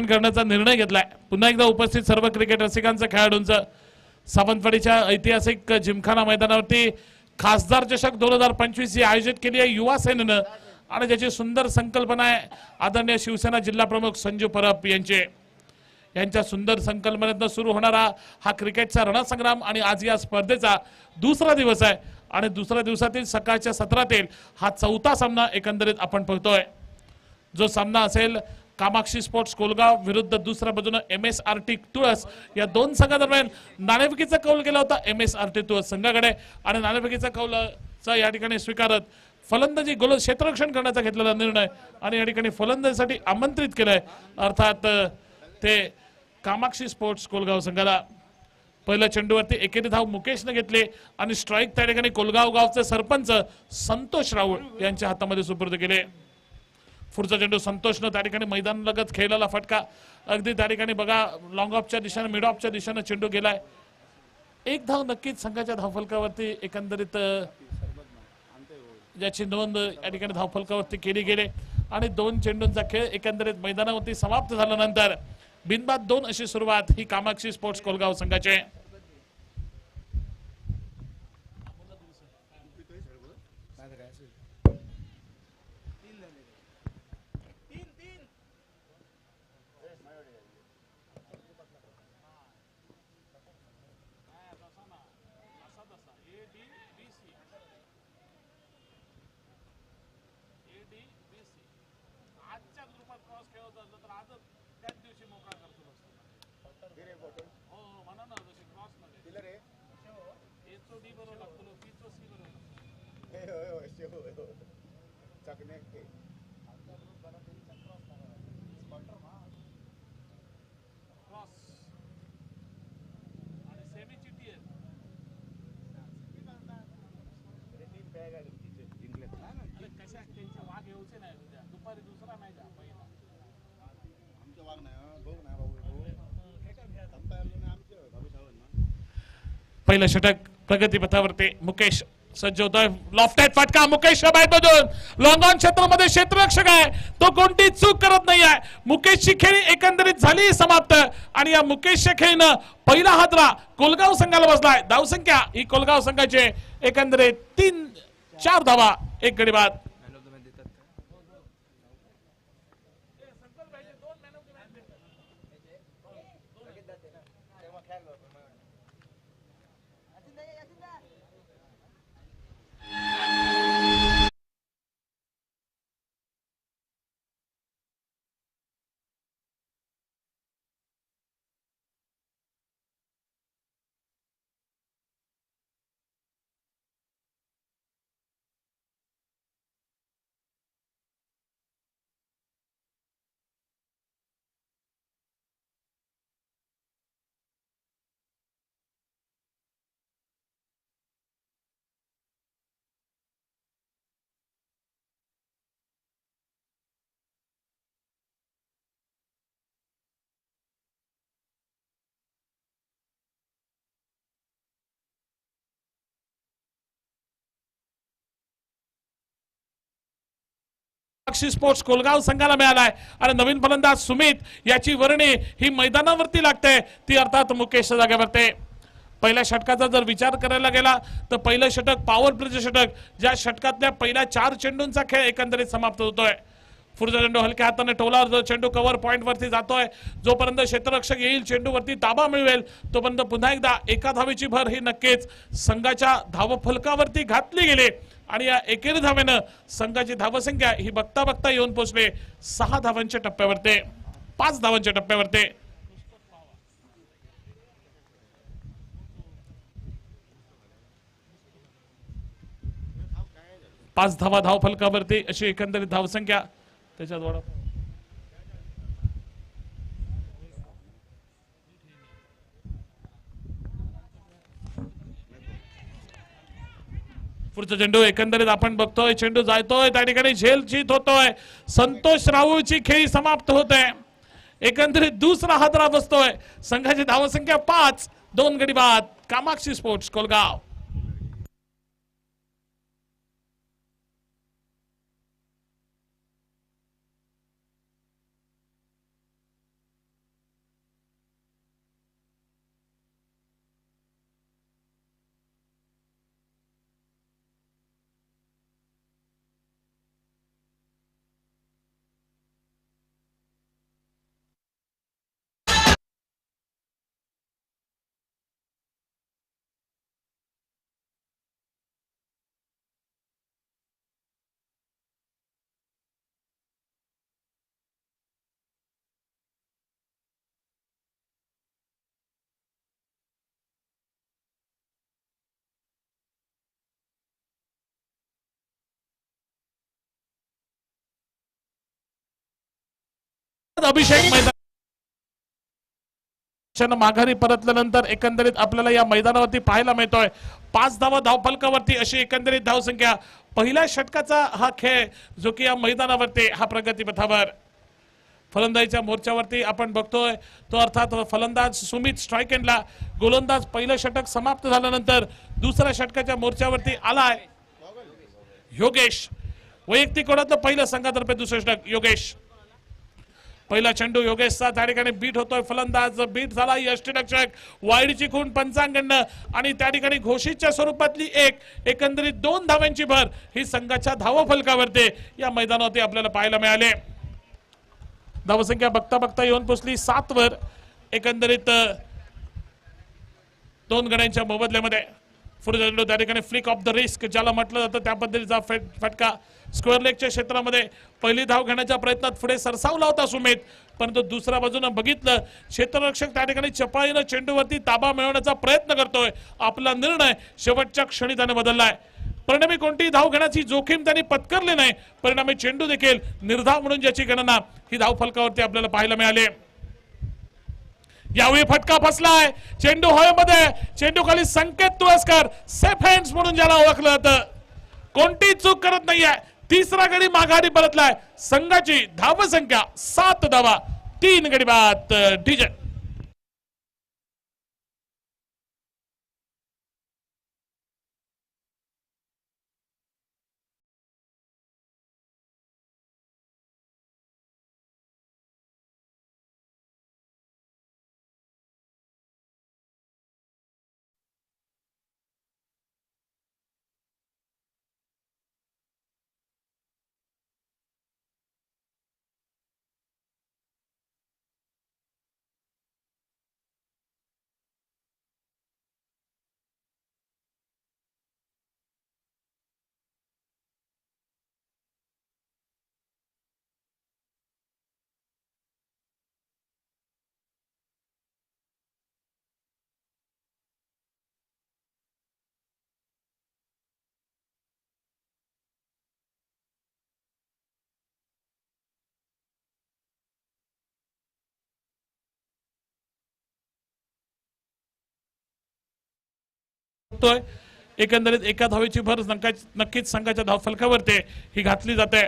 करण्याचा निर्णय घेतलाय। पुन्हा एकदा उपस्थित सर्व क्रिकेट रसिकांचं खेळाडूंचं सावंतवाडीच्या ऐतिहासिक जिमखाना मैदानावरती खासदार चषक 2025 ही आयोजित केली आहे युवा सेनेनं आणि ज्याची सुंदर संकल्पना आहे आदरणीय शिवसेना जिल्हा प्रमुख संजू परब यांच्या सुंदर संकल्पनेतून सुरू होणारा हा क्रिकेटचा रणसंग्राम आणि आज या स्पर्धेचा दुसरा दिवस आहे आणि दुसऱ्या दिवसातील सकाळच्या सत्रातील हा चौथा सामना एकंदरीत आपण पाहतोय। जो सामना असेल कामाक्षी स्पोर्ट्स कोलगाव विरुद्ध दुसऱ्या बाजूने MSRT तुळस या दोन संघादरम्यान नाणेफेकीचा कौल केला होता MSRT तुळस संघाकडे आणि नाणेफेकीचा कौलचा या ठिकाणी स्वीकारत फलंदाजी गोल क्षेत्ररक्षण करण्याचा घेतलेला निर्णय आणि या ठिकाणी फलंदाजीसाठी आमंत्रित केलंय अर्थात ते कामाक्षी स्पोर्ट्स कोलगाव संघाला। पहिल्या चेंडूवरती एकेरी धाव मुकेशने घेतली आणि स्ट्राईक त्या ठिकाणी कोलगाव गावचे सरपंच संतोष राऊळ यांच्या हातामध्ये सुपूर्द केले। पुढचा चेंडू संतोषनं त्या ठिकाणी मैदानालगत खेळलेला फटका अगदी त्या ठिकाणी बघा लॉंग ऑफच्या दिशेने मिड ऑफच्या दिशेने चेंडू गेलाय। एक धाव नक्कीच संघाच्या धावफलकावरती एकंदरीत ज्याची नोंद या ठिकाणी धावफलकावरती केली गेली आणि दोन चेंडूंचा खेळ एकंदरीत मैदानावरती समाप्त झाल्यानंतर बिनबाद 2 अशी सुरुवात ही कामाक्षी स्पोर्ट्स कोलगाव संघाची। पहिलं षटक प्रगतीपथावरती मुकेश सज्ज होतोय लॉफ्टेड फटका मुकेश बाहेर लॉंग ऑन क्षेत्रामध्ये क्षेत्ररक्षक आहे तो कोणती चूक करत नाही आहे। मुकेशची खेळी एकंदरीत झाली समाप्त आणि या मुकेशच्या खेळीनं पहिला हादरा कोलगाव संघाला बसलाय। धावसंख्या ही कोलगाव संघाची एकंदरीत 3-4 धावा एक गडी बाद। कामाक्षी स्पोर्ट्स कोलगाव संघाला मिळालाय आणि नवीन फलंदाज सुमित याची वर्णी ही मैदानावरती लागते ती अर्थात मुकेशच्या जागेवरती। पहिल्या षटकाचा जर विचार करायला गेला तर पहिलं षटक पॉवर प्लेचं षटक ज्या षटकातल्या पहिल्या 4 चेंडूंचा खेळ एकंदरीत समाप्त होतोय। पुढचा चेंडू हलक्या हाताने टोलावर जो चेंडू कव्हर पॉइंट वरती जातोय जोपर्यंत क्षेत्ररक्षक येईल चेंडूवरती ताबा मिळवेल तोपर्यंत पुन्हा एकदा एका धावेची भर ही नक्कीच संघाच्या धावफलकावरती घातली गेली आणि या एकेरी धावेनं संघाची धावसंख्या ही बघता बघता येऊन पोहोचले 6 धावांच्या टप्प्यावरती 5 धावांच्या टप्प्यावरती। 5 धावा धावफलकावरती अशी एकंदरीत धावसंख्या त्याच्यात वाढ। पुढचा चेंडू एकंदरीत आपण बघतोय चेंडू जायतोय त्या ठिकाणी झेल जीत होतोय संतोष राऊळची खेळी समाप्त होते एकंदरीत दुसरा हादरा बसतोय संघाची धावसंख्या 5 2 गडी बाद कामाक्षी स्पोर्ट्स कोलगाव। अभिषेक मैदान माघारी परतल्यानंतर एकंदरीत आपल्याला या मैदानावरती पाहायला मिळतोय 5 धावा धावफलकावरती अशी एकंदरीत धावसंख्या पहिल्या षटकाचा हा खेळ जो की या मैदानावरती हा प्रगतीपथावर फलंदाजीच्या मोर्चावरती आपण बघतोय तो अर्थात फलंदाज सुमित स्ट्राइक एंडला गोलंदाज पहिलं षटक समाप्त झाल्यानंतर दुसऱ्या षटकाच्या मोर्चावरती आलाय योगेश वैयक्तिक कोणाचं पहिलं संघातर्फे दुसरं षटक योगेश पहिला चेंडू योगेशचा त्या ठिकाणी बीट होतोय फलंदाज बीट झाला यष्टीरक्षक वाईडची खूण पंचांकडनं आणि त्या ठिकाणी घोषितच्या स्वरूपातली एकंदरीत 2 धावांची भर ही संघाच्या धावफलकावरती या मैदानावरती आपल्याला पाहायला मिळाले धावसंख्या बघता बघता येऊन पोहोचली 7 वर एकंदरीत 2 गड्यांच्या मोबदल्यामध्ये पुढे त्या ठिकाणी फ्लिक ऑफ द रिस्क ज्याला म्हटलं जातं त्या पद्धतीचा फटका स्क्वेअर लेगच्या क्षेत्रामध्ये पहिली धाव घेण्याच्या प्रयत्नात पुढे सरसावला होता सुमित परंतु दुसऱ्या बाजूने बघितलं क्षेत्ररक्षक त्या ठिकाणी चपाळीनं चेंडूवरती ताबा मिळवण्याचा प्रयत्न करतोय आपला निर्णय शेवटच्या क्षणी त्याने बदललाय परिणामी कोणतीही धाव घेण्याची जोखीम त्यांनी पत्करली नाही परिणामी चेंडू देखील निर्धाव म्हणून ज्याची गणना ही धाव फलकावरती आपल्याला पाहायला मिळाली यावेळी फटका फसलाय चेंडू हवेमध्ये चेंडू खाली संकेत तुळसकर सेफ हँड्स म्हणून ज्याला ओळखलं जातं कोणतीही चूक करत नाहीये तिसरा गडी माघारी परतलाय संघाची धावसंख्या 7 धावा 3 गडी बाद डिजन एकंदरीत एका धावेची भर नक्कीच संघाच्या धावफलकावरती ही घातली जाते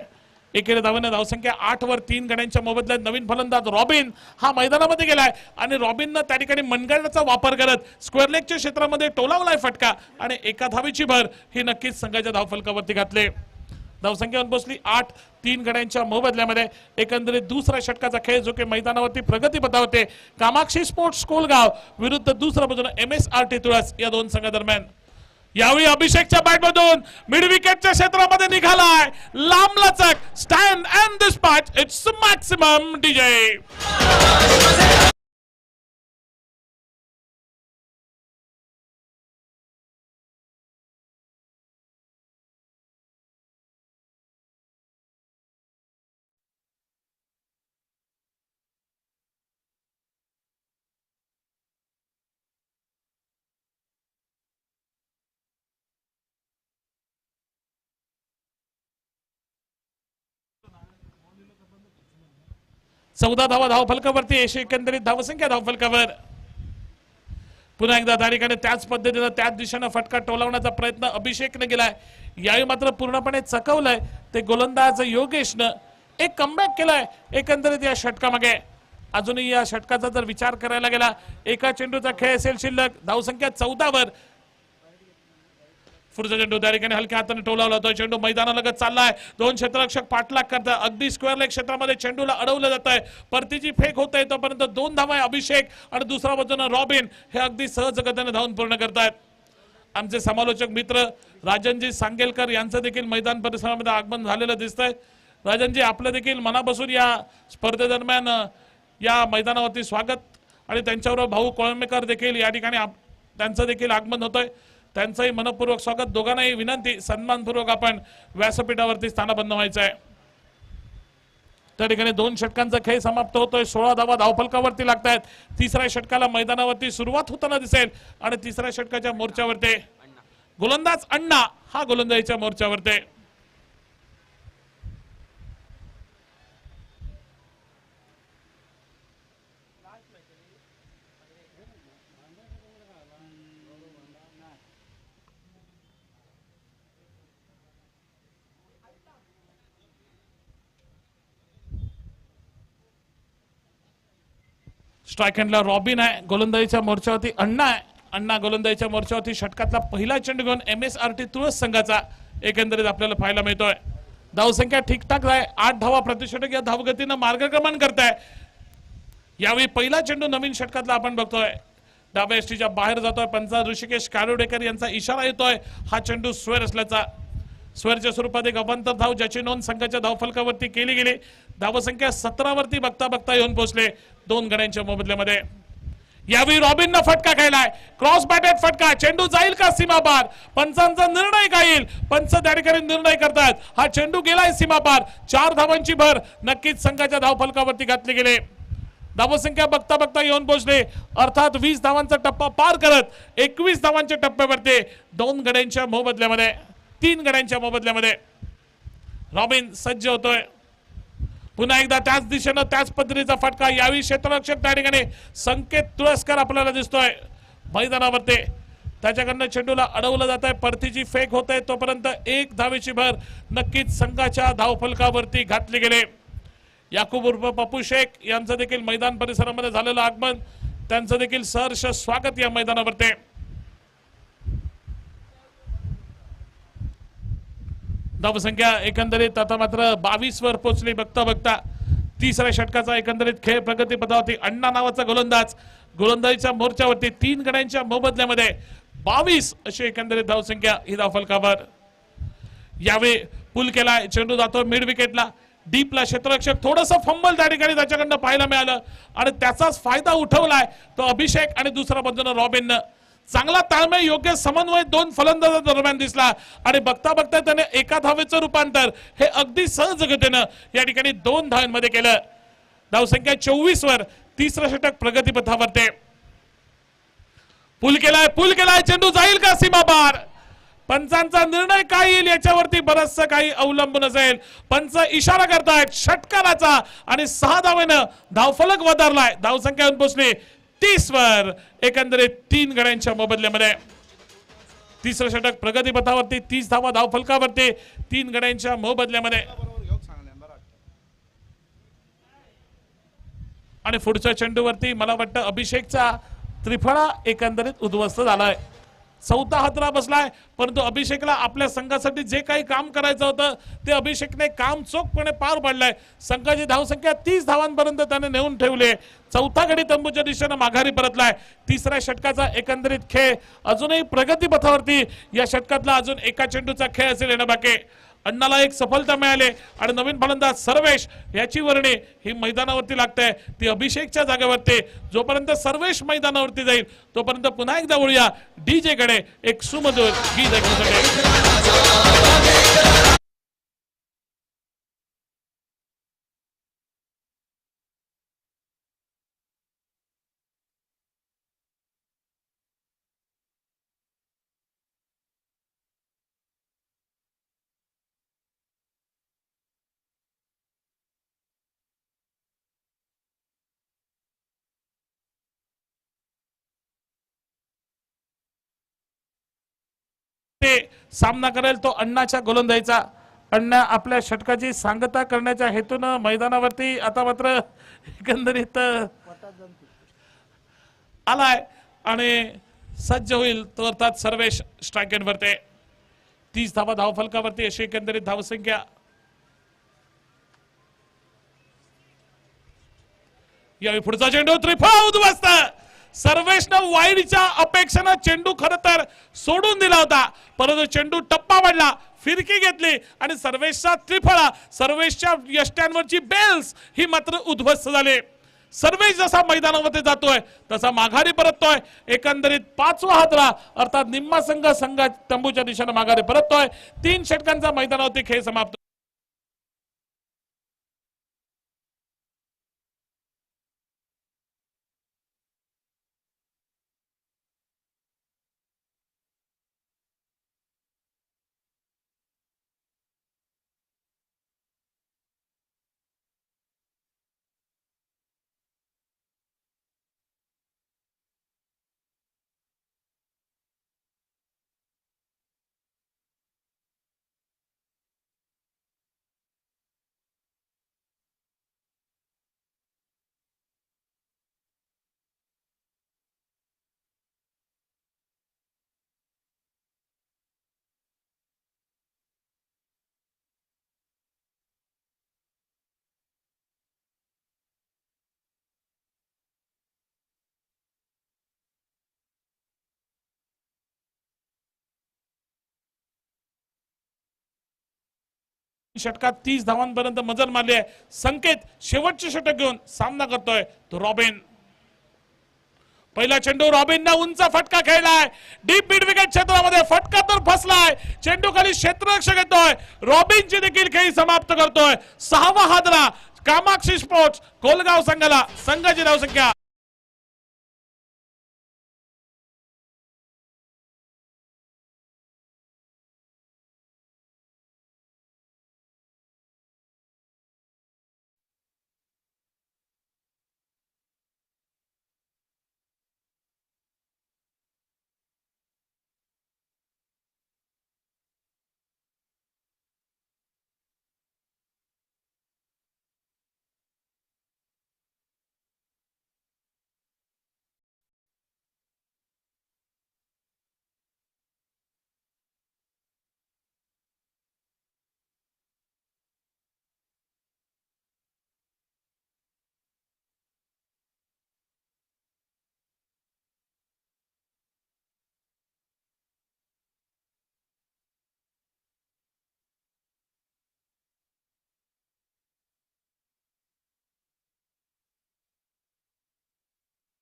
एकेरी धावाने धावसंख्या 8 वर 3 गड्यांच्या मोबदल्यात नवीन फलंदाज रॉबिन हा मैदानामध्ये गेलाय आणि रॉबिननं त्या ठिकाणी मनगटाचा वापर करत स्क्वेअर लेगच्या क्षेत्रामध्ये टोलावलाय फटका आणि एका धावेची भर ही नक्कीच संघाच्या धावफलकावरती घातली धावसंख्या पोहोचली 8 3 गड्यांच्या मोबदल्यामध्ये एकंदरीत दुसऱ्या षटकाचा खेळ जो की मैदानावरती प्रगतीपथावरती कामाक्षी स्पोर्ट्स कोलगाव विरुद्ध दुसऱ्या बाजूने MSRT तुळस या 2 संघादरम्यान यावेळी अभिषेकच्या बॅटमधून मिड विकेटच्या क्षेत्रामध्ये निघालाय लांब लचक stand and dispatch it's maximum DJ चौदा धावा धावफलकावरती एकंदरीत धावसंख्या धावफलकावर पुन्हा एकदा त्या ठिकाणी त्याच पद्धतीने त्याच दिशेने फटका टोलावण्याचा प्रयत्न अभिषेकने केलाय यावेळी मात्र पूर्णपणे चकवलंय ते गोलंदाज योगेशनं एक कमबॅक केलाय एकंदरीत या षटकामागे अजूनही या षटकाचा जर विचार करायला गेला एका चेंडूचा खेळ असेल शिल्लक धावसंख्या 14 वर पुढचा चेंडू त्या ठिकाणी हलक्या हाताने टोलावला होता चेंडू मैदानालगत चाललाय 2 क्षेत्ररक्षक पाठलाग करतात अगदी स्क्वेअर लेग क्षेत्रामध्ये चेंडूला अडवलं जात आहे परतीची फेक होत आहे तोपर्यंत 2 धावा अभिषेक आणि दुसरा बाजूने रॉबिन हे अगदी सहजगतीने धावून पूर्ण करतायत आमचे समालोचक मित्र राजनजी सांगेलकर यांचं देखील मैदान परिसरामध्ये आगमन झालेलं दिसतंय राजनजी आपलं देखील मनापासून या स्पर्धेदरम्यान या मैदानावरती स्वागत आणि त्यांच्याबरोबर भाऊ कोळंबेकर देखील या ठिकाणी त्यांचं देखील आगमन होतंय त्यांचंही मनपूर्वक स्वागत दोघांनाही विनंती सन्मानपूर्वक आपण व्यासपीठावरती स्थानबद्ध व्हायचं आहे त्या ठिकाणी 2 षटकांचा खेळ समाप्त होतोय 16 धावा धावफलकावरती लागतायत तिसऱ्या षटकाला मैदानावरती सुरुवात होताना दिसेल आणि तिसऱ्या षटकाच्या मोर्चावरती गोलंदाज अण्णा हा गोलंदाजीच्या मोर्चावरती स्ट्राईक हँडला रॉबिन आहे. गोलंदाजीच्या मोर्चावरती अण्णा आहे. अण्णा गोलंदाजीच्या मोर्चावरती षटकातला पहिला चेंडू घेऊन MSRT तुळस संघाचा एकंदरीत आपल्याला पाहायला मिळतोय. धावसंख्या ठीकठाक आहे. 8 धावा प्रतिषटक या धावगतीनं मार्गक्रमण करताय. यावेळी पहिला चेंडू नवीन षटकातला आपण बघतोय. डाव्या एसटीच्या बाहेर जातोय. पंचा ऋषिकेश कारोडेकर यांचा इशारा येतोय. हा चेंडू स्क्वेअर असल्याचा. स्क्वेअरच्या स्वरूपात एक अवांतर धाव ज्याची नोंद संघाच्या धावफलकावरती केली गेली. धावसंख्या 17 वरती बघता बघता येऊन पोहोचले 2 गड्यांच्या मोबदल्यामध्ये. यावेळी रॉबिननं फटका खेळलाय. क्रॉस बॅटेड फटका. चेंडू जाईल का सीमापार? पंचांचा निर्णय काय येईल? पंच त्या ठिकाणी निर्णय करतात. हा चेंडू गेलाय सीमापार. 4 धावांची भर नक्कीच संघाच्या धावफलकावरती घातली गेली. धावसंख्या बघता बघता येऊन पोहोचले. अर्थात 20 धावांचा टप्पा पार करत 21 धावांच्या टप्प्यावरती 2 गड्यांच्या मोबदल्यामध्ये 3 गड्यांच्या मोबदल्यामध्ये रॉबिन सज्ज होतोय. पुन्हा एकदा त्याच दिशेनं त्याच पद्धतीचा फटका. यावेळी क्षेत्ररक्षक त्या ठिकाणी संकेत तुळसकर आपल्याला दिसतोय मैदानावरती. त्याच्याकडनं चेंडूला अडवलं जात आहे. परतीची फेक होत आहे. तोपर्यंत 1 धावेची भर नक्कीच संघाच्या धावफलकावरती घातली गेले. याकूब उर्फ पप्पू शेख यांचं देखील मैदान परिसरामध्ये झालेलं आगमन. त्यांचं देखील सहर्ष स्वागत या मैदानावरती. धावसंख्या एकंदरीत आता मात्र 22 वर पोहोचली. बघता बघता तिसऱ्या षटकाचा एकंदरीत खेळ प्रगतीपथावरती. अण्णा नावाचा गोलंदाज गोलंदाजीच्या मोर्चावरती 3 गड्यांच्या मोबदल्यामध्ये 22 अशी एकंदरीत धावसंख्या ही धावफलकावर. यावेळी पुल केलाय. चेंडू जातो मिड विकेटला. डीपला क्षेत्ररक्षक थोडस फंबल त्या ठिकाणी त्याच्याकडनं पाहायला मिळालं आणि त्याचाच फायदा उठवलाय तो अभिषेक आणि दुसऱ्या बाजूने रॉबिननं. चांगला ताळमेळ योग्य समन्वय 2 फलंदाजांदरम्यान दिसला आणि बघता बघता त्याने एका धावेचं रूपांतर हे अगदी सहजगतीनं या ठिकाणी 2 धावांमध्ये केलं. धावसंख्या 24 वर तिसरं षटक प्रगतीपथावरती. पुल केलाय. चेंडू जाईल का सीमापार? पंचांचा निर्णय काय येईल याच्यावरती बरचसं काही अवलंबून असेल. पंच इशारा करतायत षटकाराचा आणि 6 धावेनं धावफलक वधारलाय. धावसंख्या येऊन पोहोचली 30 वर एकंदरीत 3 गड्यांच्या मोबदल्यामध्ये. तिसरं षटक प्रगतीपथावरती 30 धावा धावफलकावरती 3 गड्यांच्या मोबदल्यामध्ये. आणि पुढच्या चेंडूवरती मला वाटतं अभिषेकचा त्रिफळा एकंदरीत उद्ध्वस्त झालाय. 4था हातरा बसलाय. परंतु अभिषेकला आपल्या संघासाठी जे काही काम करायचं होतं ते अभिषेकने काम चोखपणे पार पाडलंय. संघाची धावसंख्या 30 धावांपर्यंत त्याने नेऊन ठेवले. 4था गडी तंबूच्या दिशेनं माघारी परतलाय. तिसऱ्या षटकाचा एकंदरीत खेळ अजूनही प्रगतीपथावरती. या षटकातला अजून एका चेंडूचा खेळ असेल येणं बाकी. अण्णाला एक सफलता मिळाली आणि नवीन फलंदाज सर्वेश याची वर्णी ही मैदानावरती लागते ती अभिषेकच्या जागेवरती. जोपर्यंत सर्वेश मैदानावरती जाईल तोपर्यंत पुन्हा एकदा वळूया डीजे कडे. एक सुमधुर गीत ऐकण्यासाठी. सामना करेल तो अण्णाच्या गोलंदाजीचा. अण्णा आपल्या षटकाची सांगता करण्याच्या हेतून मैदानावरती आता मात्र एकंदरीत आलाय आणि सज्ज होईल तो अर्थात सर्वेश स्ट्रायकेटवरती. 30 धावा धावफलकावरती अशी एकंदरीत धावसंख्या. यावेळी पुढचा चेंडू त्रिफळा उद्ध्वस्त. सर्वेशनं वाईडच्या अपेक्षेनं चेंडू खरं तर सोडून दिला होता परंतु चेंडू टप्पा वाढला. फिरकी घेतली आणि सर्वेशचा त्रिफळा. सर्वेशच्या यष्ट्यांवरची बेल्स ही मात्र उद्ध्वस्त झाली. सर्वेश जसा मैदानामध्ये जातोय तसा माघारी परततोय. एकंदरीत 5वा हातरा अर्थात निम्मा संघ तंबूच्या दिशेने माघारी परततोय. 3 षटकांचा मैदानावरती खेळ समाप्त. षटकात 30 धावांपर्यंत मजल मारली आहे. संकेत शेवटचे षटक घेऊन सामना करतोय तो रॉबिन. पहिला चेंडू रॉबिनने उंच फटका खेळलाय. डीप मिड विकेट क्षेत्रामध्ये फटका तर फसलाय. चेंडू खाली क्षेत्ररक्षक येतोय. रॉबिनची देखील खेळी समाप्त करतोय. 6वा हादरा कामाक्षी स्पोर्ट्स कोलगाव संघाला. संघाची धावसंख्या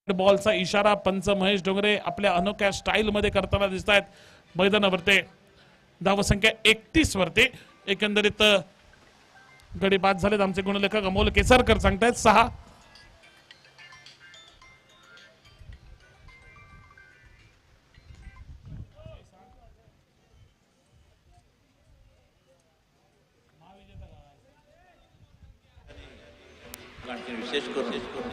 बॉलचा इशारा पंच महेश डोंगरे आपल्या अनोख्या स्टाईल मध्ये करताना दिसत आहेत मैदानावरती. धावसंख्या 31 वरती एकंदरीत गडी बाद झालेत. आमचे गुणलेखक अमोल केसरकर सांगतायत 6. विशेष करून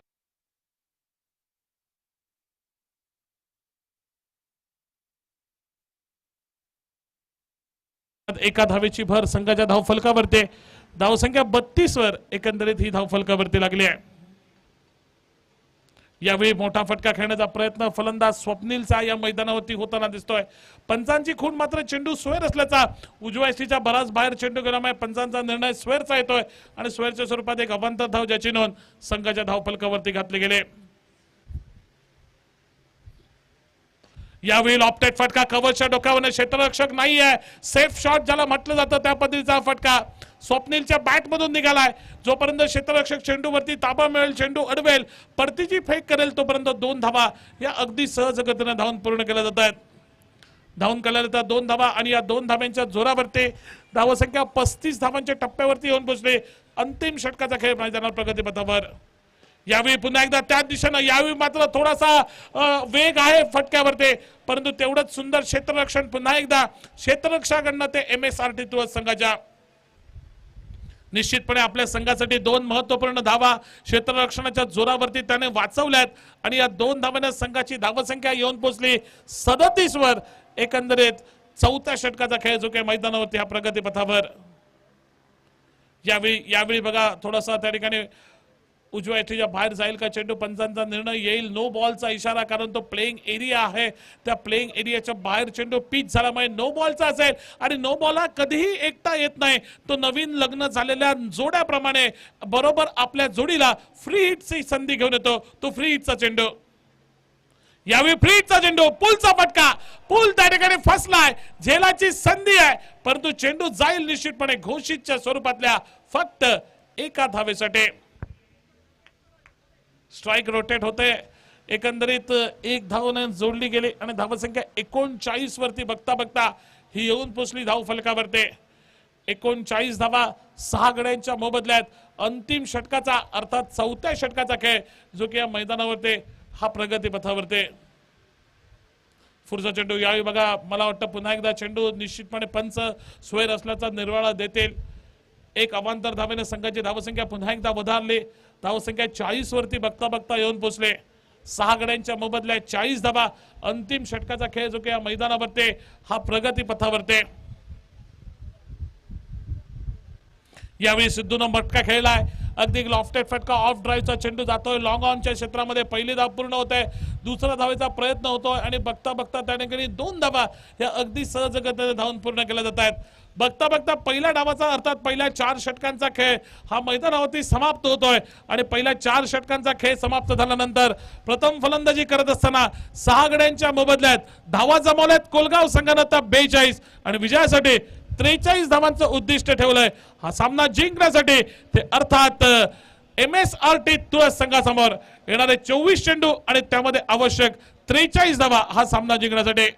एका धावेची भर संघाच्या धावफलकावरती. धावसंख्या 32 वर एकंदरीत ही धावफलकावरती लागली आहे. यावेळी मोठा फटका खेळण्याचा प्रयत्न फलंदाज स्वप्नीलचा या मैदानावरती होताना दिसतोय. पंचांची खूण मात्र चेंडू स्क्वेअर असल्याचा उजव्या यष्टीच्या बराच बाहेर चेंडू गेल्यामुळे पंचांचा निर्णय स्क्वेअरचा येतोय आणि स्क्वेअरच्या स्वरूपात एक अवांतर धाव ज्याची नोंद संघाच्या धावफलकावरती घातली गेले. यावेळी लॉफ्टेड फटका कव्हरच्या डोक्यावर. क्षेत्ररक्षक नाहीये. सेफ शॉट ज्याला म्हटलं जातं त्या पद्धतीचा फटका स्वप्नीलच्या बॅट मधून निघालाय. जोपर्यंत क्षेत्ररक्षक चेंडूवरती ताबा मिळेल, चेंडू अडवेल, परतीची फेक करेल तोपर्यंत 2 धावा या अगदी सहज गतीने धावून पूर्ण केल्या जात आहेत. धावून केल्या जातात 2 धावा आणि या 2 धाव्यांच्या जोरावरती धावसंख्या 35 धावांच्या टप्प्यावरती येऊन पोहोचले. अंतिम षटकाचा खेळ मैदानावर प्रगतीपथावर. यावेळी पुन्हा एकदा त्याच दिशेनं. यावेळी मात्र थोडासा वेग आहे फटक्यावरती, परंतु तेवढंच सुंदर क्षेत्ररक्षण पुन्हा एकदा क्षेत्ररक्षकाकडनं ते MSRT तुळस संघाच्या. निश्चितपणे आपल्या संघासाठी 2 महत्वपूर्ण धावा क्षेत्ररक्षणाच्या जोरावरती त्याने वाचवल्यात आणि या 2 धावांना संघाची धावसंख्या येऊन पोहोचली 37 वर. एकंदरीत 4थ्या षटकाचा खेळ जो काही मैदानावरती हा प्रगतीपथावर. यावेळी बघा थोडासा त्या ठिकाणी उजव्या यष्टीच्या बाहेर जाईल का चेंडू. पंचांचा निर्णय येईल. नो बॉलचा इशारा, कारण तो प्लेइंग एरिया आहे. त्या प्लेइंग एरियाच्या बाहेर चेंडू पिच झाल्यामुळे नो बॉलचा असेल आणि नो बॉल हा कधीही एकटा येत नाही. तो नवीन लग्न झालेल्या जोड्याप्रमाणे बरोबर आपल्या जोडीला फ्री हिटची संधी घेऊन येतो. तो फ्री हिटचा चेंडू. यावेळी फ्री हिटचा चेंडू. पुलचा फटका. पूल त्या ठिकाणी फसलाय. झेलाची संधी आहे, परंतु चेंडू जाईल निश्चितपणे घोषितच्या स्वरूपातल्या फक्त एका धावेसाठी. स्ट्राइक रोटेट होते. एकंदरीत 1 धावने जोडली गेली आणि धावसंख्या 39 वरती बघता बघता ही येऊन पोचली धाव फलकावरती. 39 धावा 6 गड्यांच्या मोबदल्यात. अंतिम षटकाचा अर्थात 4थ्या षटकाचा खेळ जो की या मैदानावरती हा प्रगतीपथावरती. पुढचा चेंडू. यावेळी बघा मला वाटतं पुन्हा एकदा चेंडू निश्चितपणे पंच स्क्वेअर असल्याचा निर्वाळा देतील. एक अवांतर धावेने संघाची धावसंख्या पुन्हा एकदा वधारली. धावसंख्या 40 वरती बघता बघता येऊन पोहोचले. 6 गड्यांच्या मोबदल्यात 40 धावा. अंतिम षटकाचा खेळ जो की या मैदानावरती हा प्रगतीपथावरती. यावेळी सिद्धूनं मटका खेळलाय. अगदी लॉफ्टेड फटका. ऑफ ड्राईव्हचा चेंडू जातोय लॉंग ऑनच्या क्षेत्रामध्ये. पहिली धाव पूर्ण होते. दुसरा धावेचा प्रयत्न होतोय आणि बघता बघता त्या ठिकाणी 2 धावा या अगदी सहज गतीने धावून पूर्ण केल्या जात आहेत. बघता बघता पहिल्या डावाचा अर्थात पहिल्या 4 षटकांचा खेळ हा मैदानावरती समाप्त होतोय आणि पहिल्या 4 षटकांचा खेळ समाप्त झाल्यानंतर प्रथम फलंदाजी करत असताना 6 गड्यांच्या मोबदल्यात धावा जमवल्यात कोलगाव संघानं 42 आणि विजयासाठी 43 धावांचं उद्दिष्ट ठेवलंय हा सामना जिंकण्यासाठी. ते अर्थात MSRT तुळस संघासमोर येणारे 24 चेंडू आणि त्यामध्ये आवश्यक 43 धावा हा सामना जिंकण्यासाठी.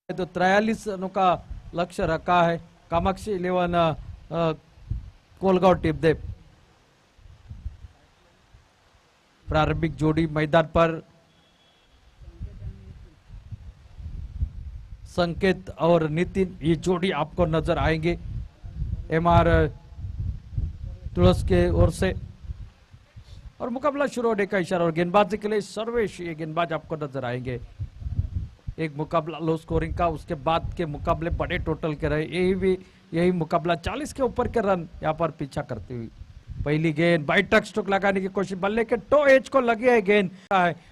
तो 43 रनों का लक्ष्य रखा है कामाक्षी 11 कोलगांव टिपदेव। प्रारंभिक जोड़ी मैदान पर संकेत और नितिन, ये जोड़ी आपको नजर आएंगे MR तुलस के ओर से। और मुकाबला शुरू होने का इशारा और गेंदबाजी के लिए सर्वेश, ये गेंदबाज आपको नजर आएंगे। एक मुकाबला लो स्कोरिंग का, उसके बाद के मुकाबले बड़े टोटल के रहे, यही भी यही मुकाबला 40 के ऊपर के रन यहाँ पर पीछा करती हुई। पहली गेंद बाइट टक स्ट्रोक लगाने की कोशिश, बल्ले के टो एज को लगी है गेंद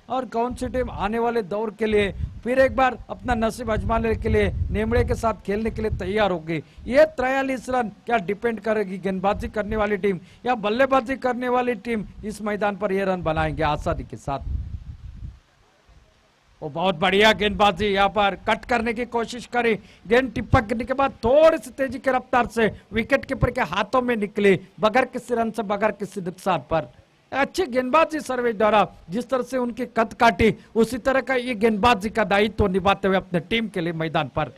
और कौन सी टीम आने वाले दौर के लिए फिर एक बार अपना नसीब आजमाने के लिए नेमड़े के साथ खेलने के लिए तैयार होगी। ये 43 रन क्या डिपेंड करेगी गेंदबाजी करने वाली टीम या बल्लेबाजी करने वाली टीम इस मैदान पर ये रन बनाएंगे आसानी के साथ। वो बहुत बढ़िया गेंदबाजी यहाँ पर कट करने की कोशिश करी, गेंद टिपक गिरने के बाद थोड़ी सी तेजी की रफ्तार से विकेट कीपर के हाथों में निकली बगैर किसी रन से, बगैर किसी नुकसान पर। अच्छी गेंदबाजी सर्वेश द्वारा, जिस तरह से उनकी कद काटी उसी तरह का ये गेंदबाजी का दायित्व निभाते हुए अपने टीम के लिए मैदान पर।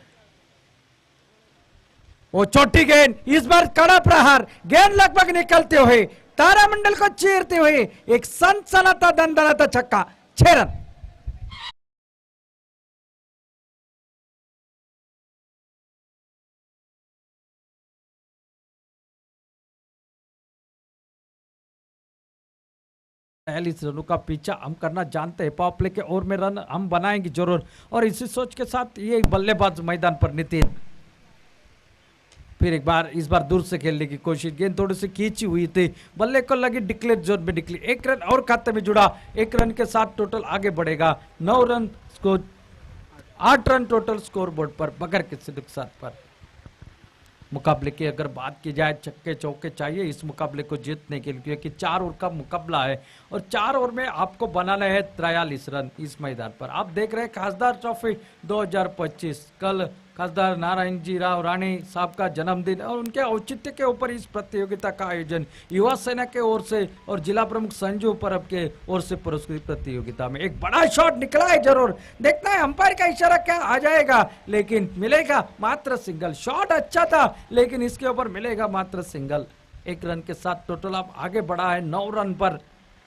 वो छोटी गेंद, इस बार कड़ा प्रहार, गेंद लगभग निकलते हुए तारामंडल को चीरते हुए एक सनसनाता दंदनाता छक्का, 6 रन। इस रनों का पीछा हम करना जानते हैं, पावर प्ले के ओवर में रन हम बनाएंगे जरूर, और इसी सोच के साथ ये बल्लेबाज मैदान पर नितिन फिर एक बार इस बार दूर से खेलने की कोशिश, गेंद थोड़ी सी खींची हुई थी, बल्ले को लगी, डिक्लेयर जोन में निकली, 1 रन और खाते में जुड़ा, 1 रन के साथ टोटल आगे बढ़ेगा 9 run score, 8 run total score board पर बगैर किसी नुकसान पर। मुकाबले की अगर बात की जाए, छक्के चौके चाहिए इस मुकाबले को जीतने के लिए, क्योंकि 4 ओवर का मुकाबला है और 4 ओवर में आपको बनाना है 43 रन इस मैदान पर। आप देख रहे हैं खासदार ट्रॉफी 2025, कल खासदार नारायण जी राव राणी साहब का जन्मदिन और उनके औचित्य के ऊपर इस प्रतियोगिता का आयोजन युवा सेना के ओर से और जिला प्रमुख संजू परब के ओर से पुरस्कृत प्रतियोगिता में एक बड़ा शॉट निकला है, जरूर देखना है अंपायर का इशारा क्या आ जाएगा, लेकिन मिलेगा मात्र सिंगल। शॉट अच्छा था लेकिन इसके ऊपर मिलेगा मात्र सिंगल। 1 रन के साथ टोटल अब आगे बढ़ा है 9 रन पर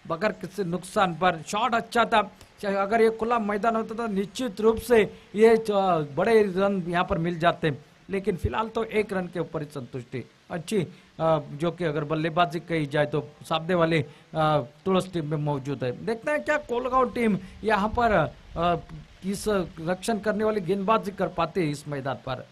बगैर किसी नुकसान पर। शॉट अच्छा था, अगर ये खुला मैदान होता तो निश्चित रूप से ये बड़े रन यहाँ पर मिल जाते, लेकिन फिलहाल तो 1 रन के ऊपर ही संतुष्टि अच्छी, जो कि अगर बल्लेबाजी कही जाए तो सामने वाले तुलस टीम में मौजूद है। देखते हैं क्या कोलगांव टीम यहाँ पर इस रक्षण करने वाली गेंदबाजी कर पाती है इस मैदान पर।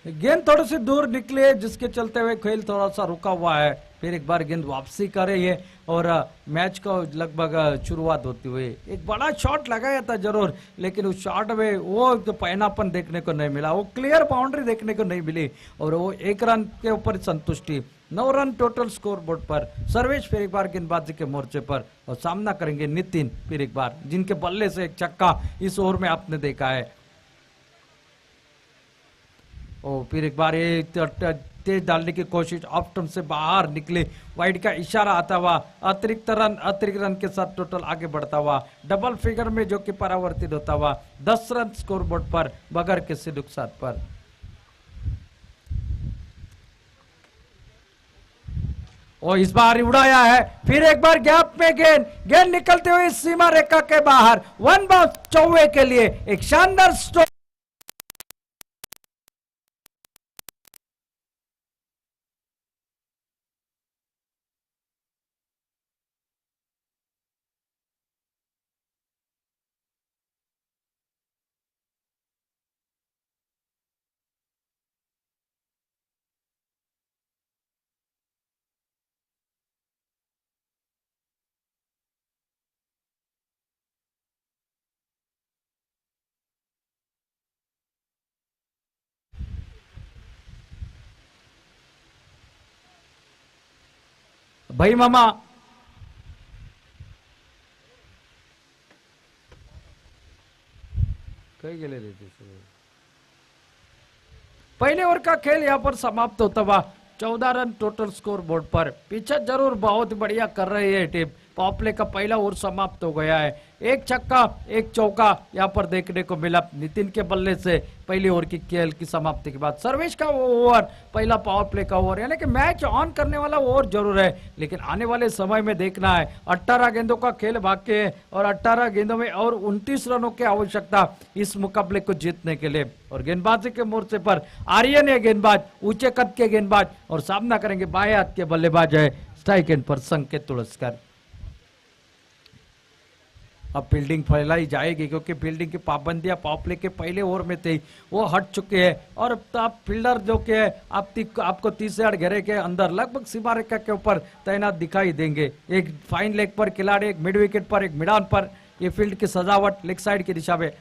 गेंद थोड़ी सी दूर निकली है जिसके चलते हुए खेल थोड़ा सा रुका हुआ है, फिर एक बार गेंद वापसी कर रही है और मैच को लगभग शुरुआत होती हुई एक बड़ा शॉट लगाया था जरूर, लेकिन उस शॉट में वो तो पहनापन देखने को नहीं मिला, वो क्लियर बाउंड्री देखने को नहीं मिली और वो 1 रन के ऊपर संतुष्टि। 9 रन टोटल स्कोर बोर्ड पर। सर्वेश फिर एक बार गेंदबाजी के मोर्चे पर और सामना करेंगे नितिन फिर एक बार, जिनके बल्ले से एक छक्का इस ओवर में आपने देखा है। ओ फिर एक बार ये तेज डालने की कोशिश, ऑफ स्टंप से बाहर निकले, वाइड का इशारा आता हुआ, अतिरिक्त रन के साथ टोटल आगे बढ़ता हुआ, डबल फिगर में जो कि परावर्तित होता हुआ 10 रन स्कोर बोर्ड पर बगैर किसी नुकसान पर। और इस बार उड़ाया है, फिर एक बार गैप में गेंद निकलते हुए सीमा रेखा के बाहर, 1 बाउंस चौवे के लिए एक शानदार स्ट्रोक। भाई मामा कहीं गेले रे ते सगळे? पहले ओवर का खेल यहाँ पर समाप्त होता हुआ 14 रन टोटल स्कोर बोर्ड पर। पीछे जरूर बहुत बढ़िया कर रही है टीम। पावर प्ले का पहला ओवर समाप्त हो गया है। एक छक्का एक चौका यहाँ पर देखने को मिला नितिन के बल्ले से पहली ओवर की खेल की समाप्ति के बाद। सर्वेश का ओवर पहला पावर प्ले का ओवर, यानी कि मैच ऑन करने वाला ओवर जरूर है, लेकिन आने वाले समय में देखना है। 18 गेंदों का खेल बाकी है और 18 गेंदों में और 29 रनों की आवश्यकता इस मुकाबले को जीतने के लिए। और गेंदबाजी के मोर्चे पर आर्यन है गेंदबाज, ऊंचे कद के गेंदबाज, और सामना करेंगे बाएं हाथ के बल्लेबाज है स्ट्राइक एंड पर संकेत तुलस्कर। अब फील्डिंग फैलाई जाएगी क्योंकि फील्डिंग की पाबंदियां पावर प्ले के पहले ओवर में थी वो हट चुके हैं। और अब फील्डर जो के आपको 30 यार्ड घेरे के अंदर लगभग सीमा रेखा के ऊपर तैनात दिखाई देंगे। एक फाइन लेग पर खिलाड़ी, एक मिड विकेट पर, एक मिडान पर। ये फील्ड की सजावट लेग साइड की दिशा में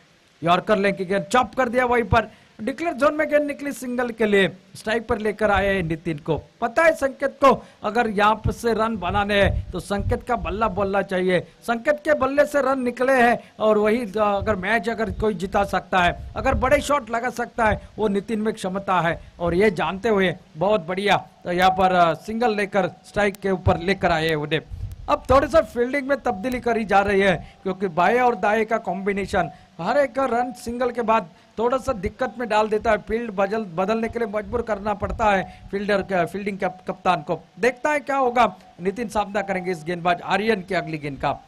यॉर्कर लेग की गेंद चॉप कर दिया, वहीं पर डिक्लेयर जोन में गेंद निकली सिंगल के लिए। स्ट्राइक पर लेकर आए हैं नितिन को। पता है संकेत को अगर यहाँ पर से रन बनाने हैं तो संकेत का बल्ला बोलना चाहिए। संकेत के बल्ले से रन निकले हैं और वही अगर मैच अगर कोई जिता सकता है, अगर बड़े शॉट लगा सकता है, वो नितिन में क्षमता है। और ये जानते हुए बहुत बढ़िया तो यहाँ पर सिंगल लेकर स्ट्राइक के ऊपर लेकर आए उन्हें। अब थोड़ी सा फील्डिंग में तब्दीली करी जा रही है क्योंकि बाएं और दाएं का कॉम्बिनेशन हर एक रन सिंगल के बाद थोड़ा सा दिक्कत में डाल देता है। फील्ड बदलने के लिए मजबूर करना पड़ता है फील्डिंग कप्तान को। देखता है क्या होगा। नितिन सामना करेंगे इस गेंदबाज आर्यन की अगली गेंद का।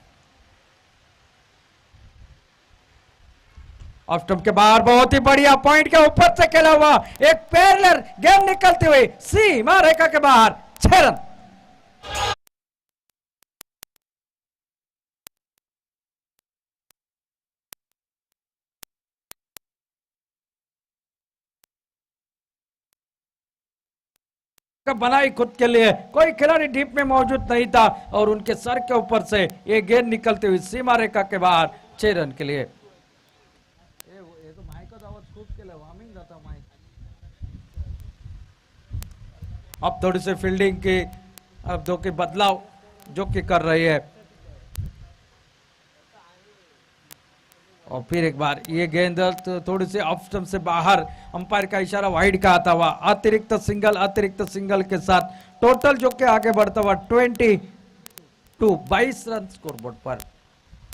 ऑफ स्टंप के बाहर बहुत ही बढ़िया पॉइंट के ऊपर से खेला हुआ एक पैरेलल गेंद निकलते हुए सीमा रेखा के बाहर 6 रन। बनाई खुद के लिए, कोई खिलाड़ी डीप में मौजूद नहीं था और उनके सर के ऊपर से ये गेंद निकलती हुई सीमा रेखा के बाहर 6 रन के लिए। अब थोड़ी सी फील्डिंग की अब जो कि बदलाव जो कि कर रही है। और फिर एक बार ये गेंद थोड़ी सी ऑफ स्टंप से बाहर, अंपायर का इशारा वाइड का आता हुआ अतिरिक्त सिंगल के साथ टोटल जो के आगे बढ़ता हुआ 22 रन स्कोरबोर्ड पर।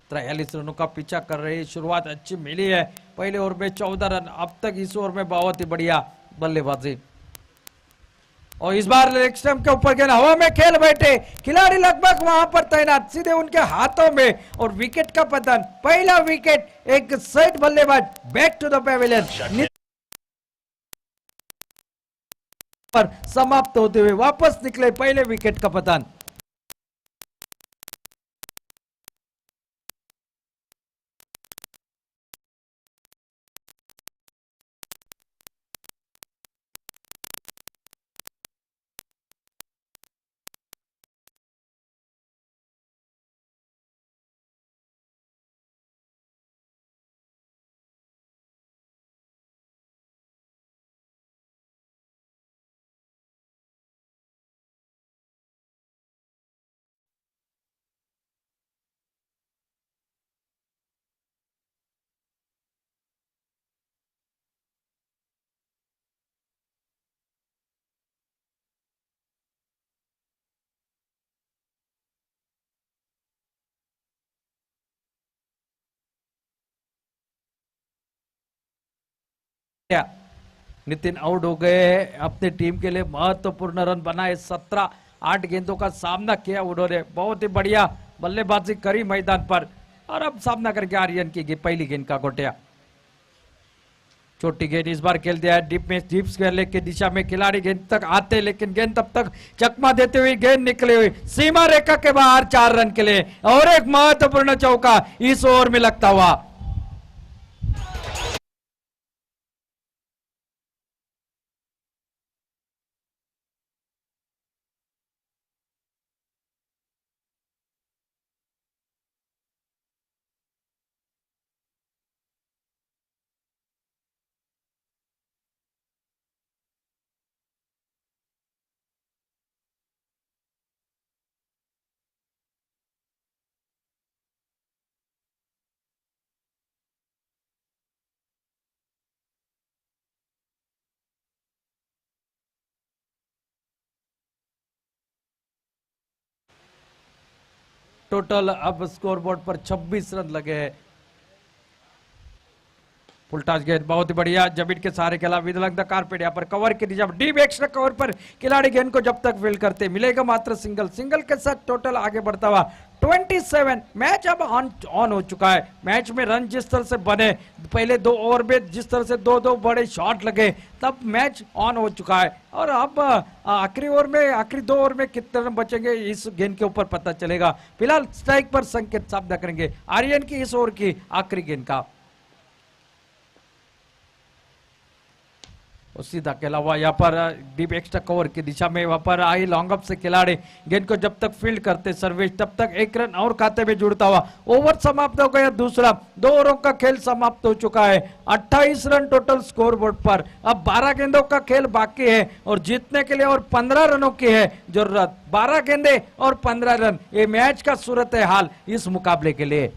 43 रनों का पीछा कर रही है। शुरुआत अच्छी मिली है, पहले ओवर में 14 रन, अब तक इस ओवर में बहुत ही बढ़िया बल्लेबाजी। और इस बार लेग स्टंप के ऊपर गेंद हवा में खेल बैठे खिलाड़ी लगभग वहां पर तैनात, सीधे उनके हाथों में और विकेट का पतन। पहला विकेट एक सेट बल्लेबाज बैक टू द पेविलियन पर समाप्त होते हुए वापस निकले पहले विकेट का पतन। नितिन आउट हो गए, अपनी टीम के लिए महत्वपूर्ण रन बनाए। 17 8 गेंदों का सामना किया उन्होंने, बहुत ही बढ़िया बल्लेबाजी करी मैदान पर। और अब सामना करके आर्यन की पहली गेंद का गोटिया। छोटी गेंद इस बार खेल दिया है डीप में, डीप स्क्वायर के दिशा में खिलाड़ी गेंद तक आते, लेकिन गेंद तब तक चकमा देते हुए गेंद निकली हुई सीमा रेखा के बाहर 4 रन के लिए। और एक महत्वपूर्ण चौका इस ओवर में लगता हुआ। टोटल अब स्कोरबोर्ड पर 26 रन लगे हैं। फुलटास गेंद बहुत ही बढ़िया, जमीन के सहारे खेला विद लग द कारपेट, यहाँ पर कवर की दिशा डीप एक्स्ट्रा कवर पर खिलाड़ी गेंद को जब तक फील्ड करते मिलेगा मात्र सिंगल। सिंगल के साथ टोटल आगे बढ़ता हुआ 27। मैच अब ऑन हो चुका है। मैच में रन जिस तरह से बने, पहले 2 ओवर में जिस तरह से 2-2 बड़े शॉट लगे, तब मैच ऑन हो चुका है। और अब आखिरी ओवर में, आखिरी 2 ओवर में कितने रन बचेंगे इस गेंद के ऊपर पता चलेगा। फिलहाल स्ट्राइक पर संकेत साफ करेंगे आर्यन की इस ओवर की आखिरी गेंद का। सीधा खेला हुआ यहाँ पर डीप एक्स्ट्रा कवर की दिशा में, वहां पर आई लॉन्ग अप से खिलाड़ी गेंद को जब तक फील्ड करते सर्वेश, तब तक 1 रन और खाते में जुड़ता हुआ ओवर समाप्त हो गया दूसरा। 2 ओवरों का खेल समाप्त हो चुका है। 28 रन टोटल स्कोर बोर्ड पर। अब 12 गेंदों का खेल बाकी है और जीतने के लिए और 15 रनों की है जरूरत। 12 गेंदे और 15 रन, ये मैच का सूरत हाल इस मुकाबले के लिए।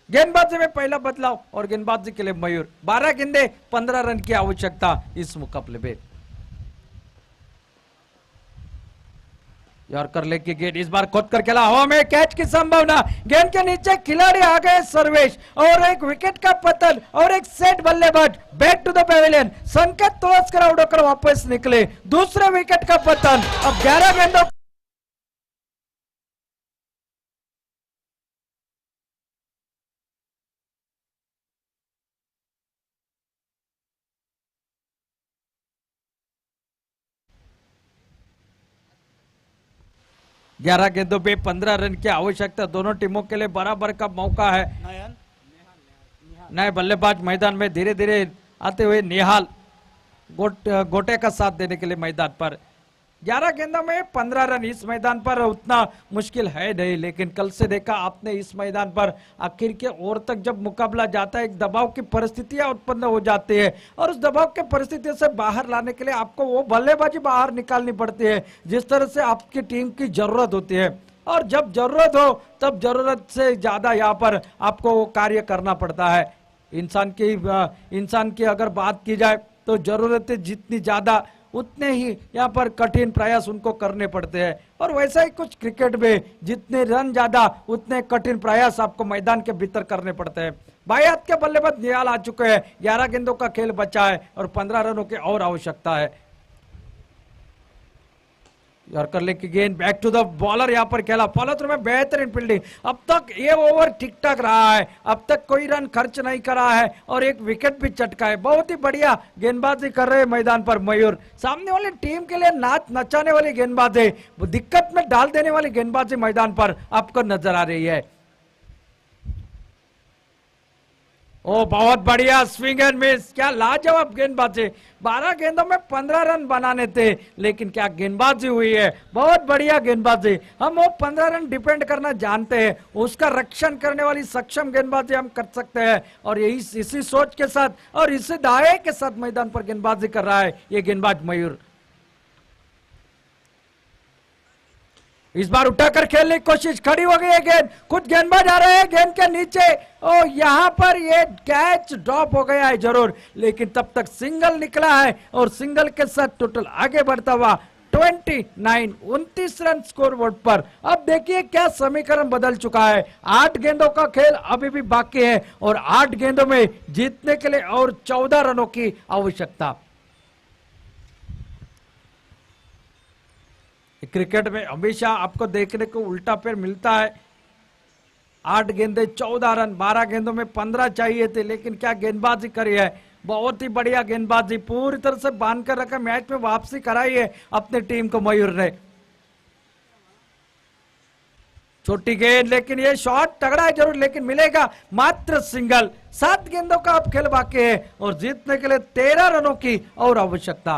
गेंदबाजी में पहला बदलाव और गेंदबाजी के लिए मयूर। 12 गेंदे 15 रन की आवश्यकता इस मुकाबले में। यॉर्कर लेग की गेंद इस बार खोद कर खेला, हवा में कैच की संभावना, गेंद के नीचे खिलाड़ी आ गए सर्वेश और एक विकेट का पतन और एक सेट बल्लेबाज बैक टू द पेविलियन। संकेत तोड़कर उड़कर वापस निकले, दूसरे विकेट का पतन। अब 11 गेंदों 11 गेंदों पे 15 रन की आवश्यकता। दोनों टीमों के लिए बराबर का मौका है। नए बल्लेबाज मैदान में धीरे धीरे आते हुए निहाल गोटे का साथ देने के लिए मैदान पर। 11 गेंदों में 15 रन इस मैदान पर उतना मुश्किल है नहीं, लेकिन कल से देखा आपने इस मैदान पर आखिर के ओर तक जब मुकाबला जाता है एक दबाव की परिस्थितियां उत्पन्न हो जाती है और उस दबाव के परिस्थितियों से बाहर लाने के लिए आपको वो बल्लेबाजी बाहर निकालनी पड़ती है जिस तरह से आपकी टीम की जरूरत होती है। और जब जरूरत हो तब जरूरत से ज्यादा यहाँ पर आपको वो कार्य करना पड़ता है। इंसान की अगर बात की जाए तो जरूरतें जितनी ज्यादा उतने ही यहाँ पर कठिन प्रयास उनको करने पड़ते हैं। और वैसा ही कुछ क्रिकेट में जितने रन ज्यादा उतने कठिन प्रयास आपको मैदान के भीतर करने पड़ते हैं। बाएं हाथ के बल्लेबाज निहाल आ चुके हैं। 11 गेंदों का खेल बचा है और 15 रनों की और आवश्यकता है। यॉर्कर लेग की गेंद बैक टू द बॉलर, यहाँ पर खेला फॉलो में बेहतरीन फील्डिंग। अब तक ये ओवर ठीक ठाक रहा है, अब तक कोई रन खर्च नहीं करा है और एक विकेट भी चटका है। बहुत ही बढ़िया गेंदबाजी कर रहे हैं मैदान पर मयूर। सामने वाली टीम के लिए नाच नचाने वाली गेंदबाजी, दिक्कत में डाल देने वाली गेंदबाजी मैदान पर आपको नजर आ रही है। ओ बहुत बढ़िया स्विंग एंड मिस, क्या लाजवाब गेंदबाजी। 12 गेंदों में 15 रन बनाने थे, लेकिन क्या गेंदबाजी हुई है, बहुत बढ़िया गेंदबाजी। हम वो 15 रन डिपेंड करना जानते हैं, उसका रक्षण करने वाली सक्षम गेंदबाजी हम कर सकते हैं। और यही इसी सोच के साथ और इसी दावे के साथ मैदान पर गेंदबाजी कर रहा है ये गेंदबाज मयूर। इस बार उठाकर खेलने की कोशिश, खड़ी हो गई है गेंद, खुद गेंदबाज आ रहे हैं गेंद के नीचे और यहां पर ये कैच ड्रॉप हो गया है जरूर, लेकिन तब तक सिंगल निकला है और सिंगल के साथ टोटल आगे बढ़ता हुआ 29 रन स्कोर बोर्ड पर। अब देखिए क्या समीकरण बदल चुका है। 8 गेंदों का खेल अभी भी बाकी है और 8 गेंदों में जीतने के लिए और 14 रनों की आवश्यकता। क्रिकेट में हमेशा आपको देखने को उल्टा पैर मिलता है। 8 गेंदे 14 रन, 12 गेंदों में 15 चाहिए थे, लेकिन क्या गेंदबाजी करी है, बहुत ही बढ़िया गेंदबाजी, पूरी तरह से बांध कर रखा, मैच में वापसी कराई है अपनी टीम को मयूर ने। छोटी गेंद, लेकिन ये शॉट तगड़ा है जरूर, लेकिन मिलेगा मात्र सिंगल। 7 गेंदों का अब खेल बाकी है और जीतने के लिए 13 रनों की और आवश्यकता।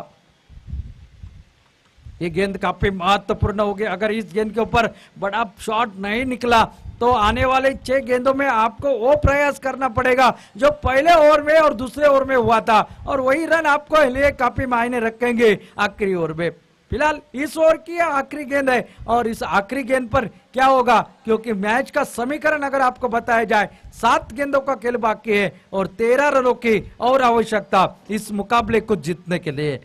ये गेंद काफी महत्वपूर्ण होगी। अगर इस गेंद के ऊपर बड़ा शॉट नहीं निकला तो आने वाले 6 गेंदों में आपको वो प्रयास करना पड़ेगा जो पहले ओवर में और दूसरे ओवर में हुआ था, और वही रन आपको लिए काफी मायने रखेंगे आखिरी ओवर में। फिलहाल इस ओवर की आखिरी गेंद है और इस आखिरी गेंद पर क्या होगा, क्योंकि मैच का समीकरण अगर आपको बताया जाए 7 गेंदों का खेल बाकी है और 13 रनों की और आवश्यकता इस मुकाबले को जीतने के लिए।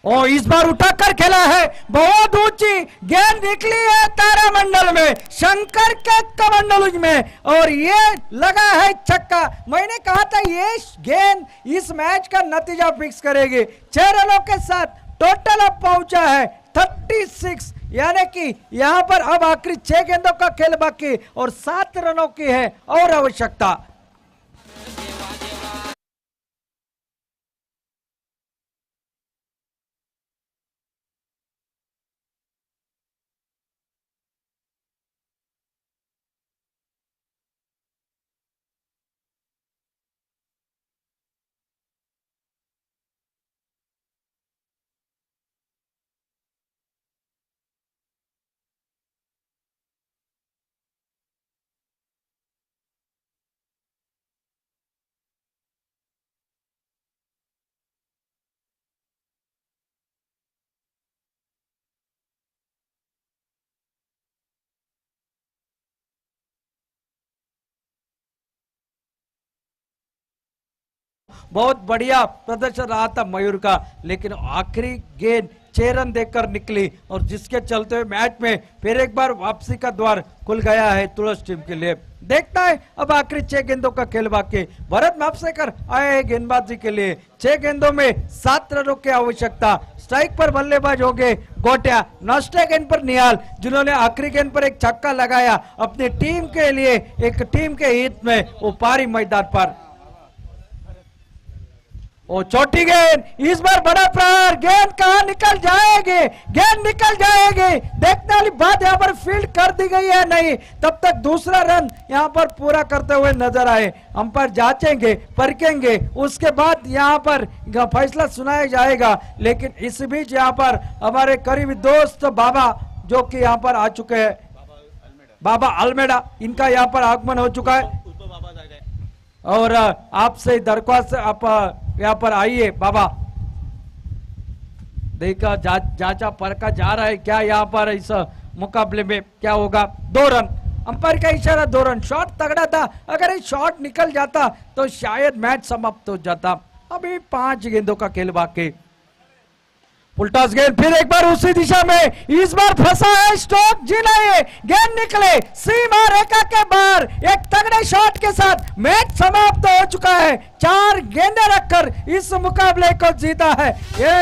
और इस बार उठाकर खेला है, बहुत ऊंची गेंद निकली है तारामंडल में, शंकर के कमंडल में, और ये लगा है छक्का। मैंने कहा था ये गेंद इस मैच का नतीजा फिक्स करेगी। 6 रनों के साथ टोटल अब पहुंचा है 36, यानी कि यहां पर अब आखिरी 6 गेंदों का खेल बाकी और 7 रनों की है और आवश्यकता। बहुत बढ़िया प्रदर्शन रहा था मयूर का, लेकिन आखिरी गेंद 6 रन देकर निकली और जिसके चलते हुए मैच में फिर एक बार वापसी का द्वार खुल गया है तुलस टीम के लिए। देखता है अब आखिरी 6 गेंदों का खेल बाकी। भरत मापसेकर आए हैं गेंदबाजी के लिए। 6 गेंदों में 7 रनों की आवश्यकता। स्ट्राइक पर बल्लेबाज हो गए गोटिया, नाश्ते गेंद पर निहाल, जिन्होंने आखिरी गेंद पर एक छक्का लगाया अपनी टीम के लिए, एक टीम के हित में वो पारी मैदान पर। ओ छोटी गेंद, इस बार बड़ा प्रहार, गेंद कहां निकल जाएगी, गेंद निकल जाएगी। देखने वाली बात यहाँ पर फील्ड कर दी गई है नहीं, तब तक दूसरा रन यहाँ पर पूरा करते हुए नजर आए। अंपायर जांचेंगे, परखेंगे, उसके बाद यहाँ पर फैसला सुनाया जाएगा। लेकिन इस बीच यहाँ पर हमारे करीबी दोस्त बाबा जो कि यहाँ पर आ चुके हैं, बाबा अल्मेडा, इनका यहाँ पर आगमन हो चुका है और आपसे दरख्वास्त आप यहाँ पर आइए बाबा। देखा जांचा परखा जा रहा है क्या यहाँ पर इस मुकाबले में क्या होगा। 2 रन, अंपायर का इशारा 2 रन। शॉट तगड़ा था, अगर ये शॉट निकल जाता तो शायद मैच समाप्त हो जाता। अभी 5 गेंदों का खेल बाकी। उल्टास गेंद फिर एक बार उसी दिशा में, इस बार फंसा है स्टोक जी नहीं, गेंद निकले सीमा रेखा के बाहर। एक तगड़े शॉट के साथ मैच समाप्त हो चुका है। 4 गेंदें रखकर इस मुकाबले को जीता है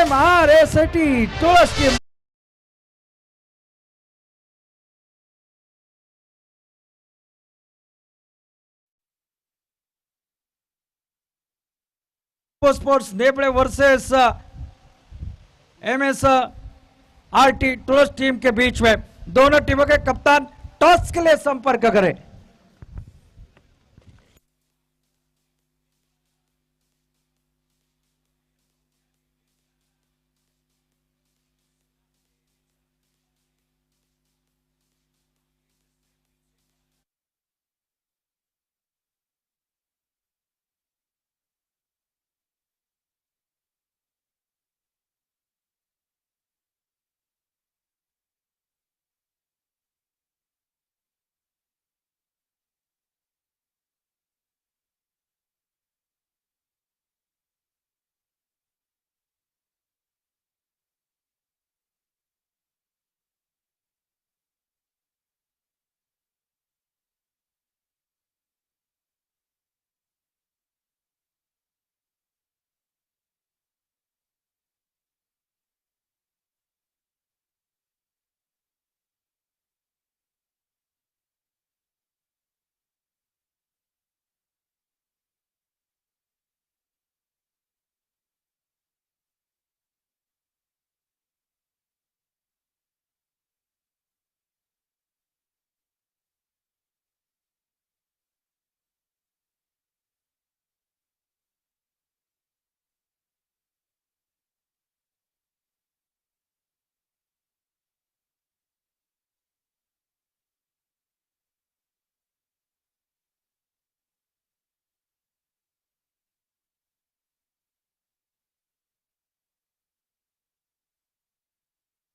MRACT तुलस टीम। स्पोर्ट्स नेबड़े वर्सेस MSRT तुलस टीम के बीच में दोनों टीमों के कप्तान टॉस के लिए संपर्क करें।